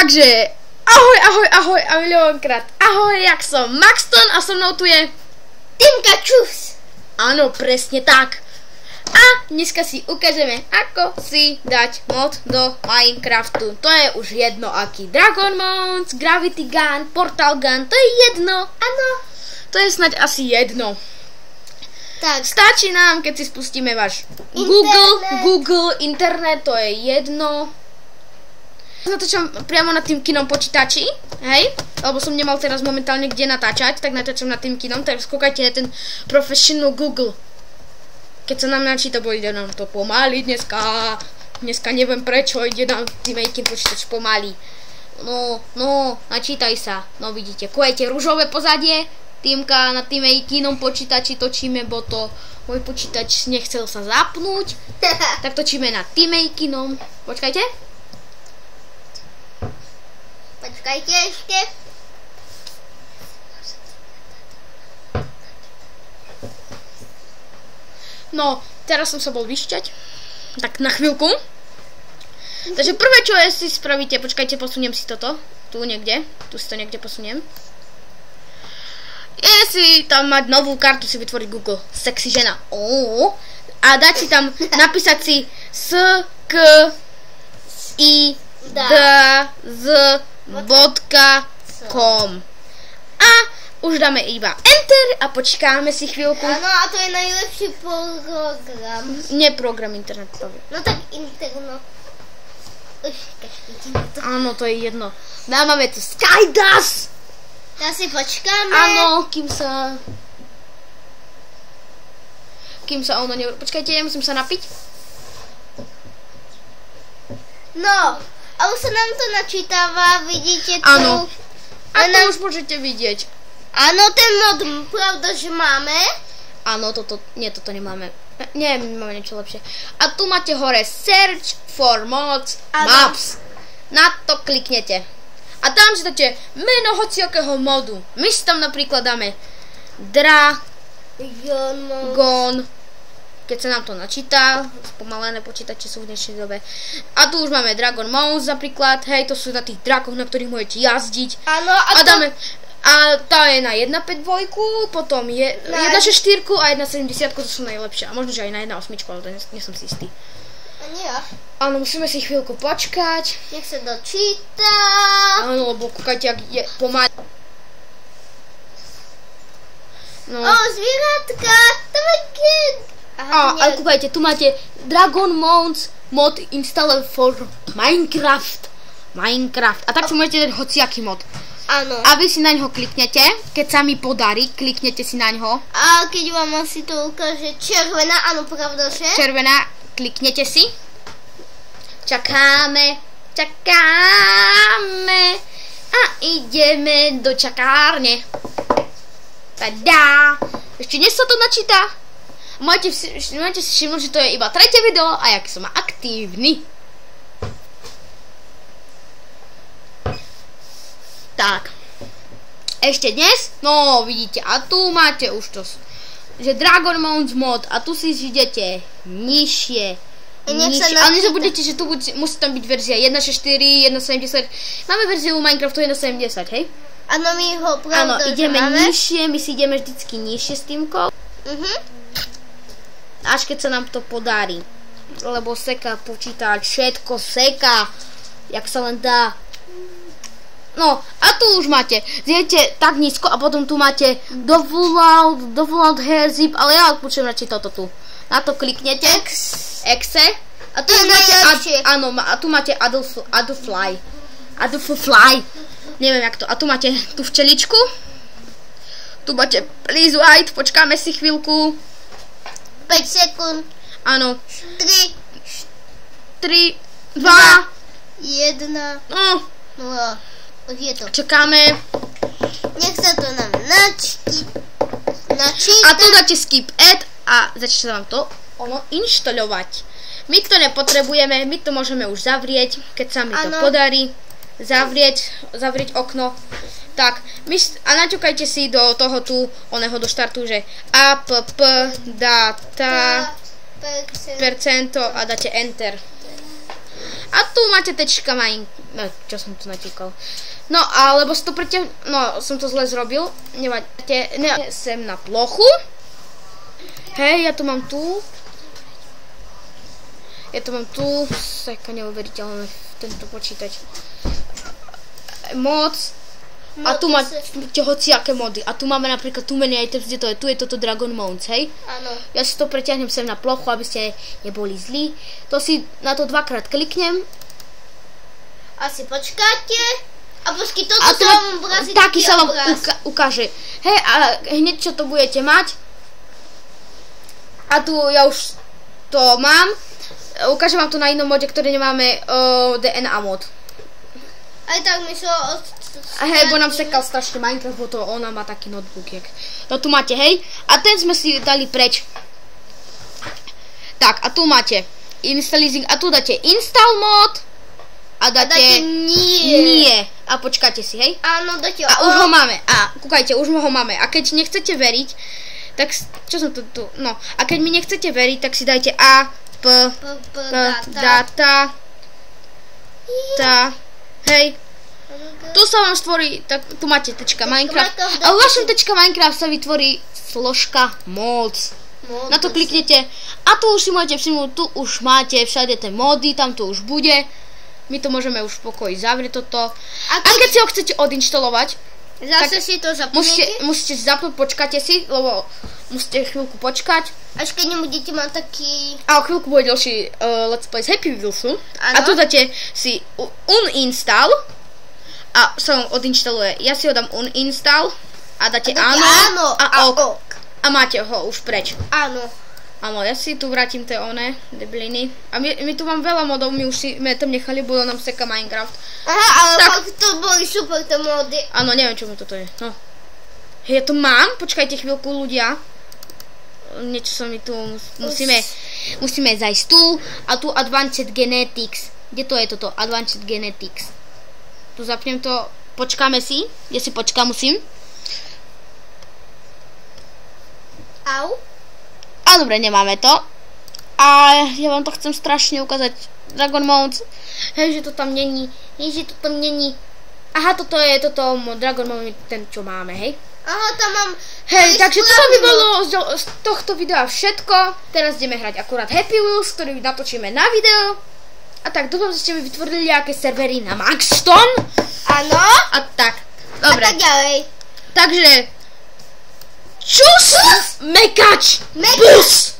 Takže, ahoj a miliónkrát ahoj, jak som Maxton a so mnou tu je Tymka Čus. Áno, presne tak. A dneska si ukážeme, ako si dať mod do Minecraftu. To je už jedno aký. Dragon Mount, Gravity Gun, Portal Gun, to je jedno. Áno. To je snáď asi jedno. Tak. Stačí nám, keď si spustíme váš Google, internet, to je jedno. Natáčam priamo na tým kinom počítači, hej? Lebo som nemal teraz momentálne kde natáčať, tak natáčam na tým kinom, tak skúkajte na ten Professional Google. Keď sa nám načíta, bo ide nám to pomaly dneska. Dneska neviem prečo, ide nám tým kin počítač pomaly. No, načítaj sa. No vidíte, kujete rúžové pozadie. Týmka na tým kinom počítači točíme, bo to môj počítač nechcel sa zapnúť. Tak točíme na tým kinom. Počkajte. Počkajte ešte. No, teraz som sa bol vyšťať. Tak na chvíľku. Takže prvé, čo si spravíte, počkajte, posuniem si toto. Tu niekde, tu si to niekde posuniem. Je si tam mať novú kartu, si vytvoriť Google. Sexy žena. A dať si tam, napísať si skidz.com a už dáme iba Enter a počkáme si chvíľku. Áno, a to je najlepší program. Nie program internetový. No tak internet. Áno, to je jedno. Máme tu Skydust. Teraz si počkáme. Áno, kým sa ono nevrú. Počkajte, ja musím sa napiť. No, a už sa nám to načítava, vidíte tu. Áno. A to už môžete vidieť. Áno, ten mod, pravda, že máme. Áno, toto nemáme. Nie, my máme niečo lepšie. A tu máte hore Search for Mods Maps. Na to kliknete. A tam si dáte meno hociakého modu. My si tam napríklad dáme Dragon. Keď sa nám to načíta, spomalené počítače sú v dnešnej dobe. A tu už máme Dragon Mount napríklad, hej, to sú na tých drakoch, na ktorých môžete jazdiť. Áno, a tá je na 1.5.2, potom je 1.6.4 a 1.70, to sú najlepšie. A možno, že aj na 1.8, ale to nie som si istý. Áno, musíme si chvíľku počkať. Nech sa dočíta. Áno, lebo kúkajte, ak je pomaly. No. Zvieratka, Ale kúkajte, tu máte Dragon Mount mod installer for Minecraft. A tak si môžete dať hociaký mod. Áno. A vy si na ňo kliknete, keď sa mi podarí, kliknete si na ňo. A keď vám asi to ukáže červená, áno, pravda, že? Červená, kliknete si. Čakáme a ideme do čakárne. Tada! Ešte dnes sa to načíta. Môžete si všimnúť, že to je iba tretie video a jak som aktívny. Tak. Ešte dnes, no vidíte, a tu máte už to, že Dragon Mount mod a tu si idete nižšie. Ale nezabudnite, že tu musí tam byť verzia 1.6.4, 1.70. Máme verziu Minecraftu 1.70, hej? Áno, my ho pravda. Áno, ideme nižšie, my si ideme vždycky nižšie s týmkou. Až keď sa nám to podarí. Lebo seka počítač, všetko seka, jak sa len dá. No, a tu už máte, zjete tak nízko a potom tu máte download hair zip, ale ja odpúčujem radšej toto tu. Na to kliknete. Exe. A tu máte, a tu máte Adultfly. Neviem jak to. A tu máte tú včeličku. Tu máte Please wait, počkáme si chvíľku. 5 sekúnd. Áno. 3, 2, 1. No. Už je to. Čakáme. Nech sa to nám načíta. A tu dáte skip ad a začne sa vám to inštalovať. My to nepotrebujeme, my to môžeme už zavrieť, keď sa mi to podarí. Zavrieť okno. Tak, a naťukajte si do toho tu, do štartu, že app data percento a dáte enter. A tu máte tečka čo som tu natíkal. No, alebo to no, som to zle zrobil. Nevadíte, sem na plochu. Hej, ja to mám tu. Seka neuveriteľné tento počítač. Moc. A tu máte hociaké mody. A tu máme napríklad tu menu items, kde to je. Tu je toto Dragon Mounts, hej? Áno. Ja si to preťahnem sem na plochu, aby ste neboli zlí. To si na to dvakrát kliknem. Asi počkáte. A počkej, toto sa vám obrazí taký sa vám ukáže. Hej, a hneď čo to budete mať. A tu ja už to mám. Ukážem vám to na inom mode, ktorý nemáme DNA mod. Aj tak mi šlo od... Hej, bo nám sekal strašne Minecraft, bo to ona má taký notebook, no tu máte, hej, a ten sme si dali preč. Tak, a tu máte Installing, a tu dáte Install mod, a dáte nie. A počkáte si, hej. Áno, dáte a už ho máme, a kúkajte, už ho máme, a keď nechcete veriť, tak, čo som to tu, no, a keď mi nechcete veriť, tak si dajte data, hej. Tu sa vám stvorí, tak tu máte tečka Minecraft a v vašom tečka Minecraft sa vytvorí složka mods. Na to kliknete a tu už si môžete všimnúť, tu už máte všade tie mody, tam to už bude. My to môžeme už v pokoji zavrieť toto. A keď si ho chcete odinštalovať, zase si to zapnete. Musíte si zapnúť, počkáte si, lebo musíte chvíľku počkať. Až keď nebudete mať taký... A o chvíľku bude ďalší Let's Play s Happy Wheelsu. A tu dáte si uninstall. A sa vám odinštaluje. Ja si ho dám uninstall a dáte áno a ok. A máte ho už preč. Áno. Áno, ja si tu vrátim tie debiliny. A my tu mám veľa modov, my už si tam nechali, bolo nám seka Minecraft. Aha, ale fakt to boli super tie mody. Áno, neviem čomu toto je. No. Hej, ja to mám, počkajte chvíľku ľudia. Niečo sa mi tu musíme zajsť tu. A tu Advanced Genetics. Kde to je toto? Advanced Genetics. Tu zapnem to, počkáme si, ja si počkám musím. Au. A dobre, nemáme to. A ja vám to chcem strašne ukázať. Dragon Mounts. Hej, že to tam není. Aha, toto je Dragon Mount, ten čo máme, hej. Aha, tam mám... Hej, takže to by bolo z tohto videa všetko. Teraz ideme hrať akurát Happy Wheels, ktorý natočíme na video. A tak, dúfam, že ste mi vytvorili nejaké servery na Maxton. Áno. A tak, dobre. A tak ďalej. Takže, čus, mekač, bus.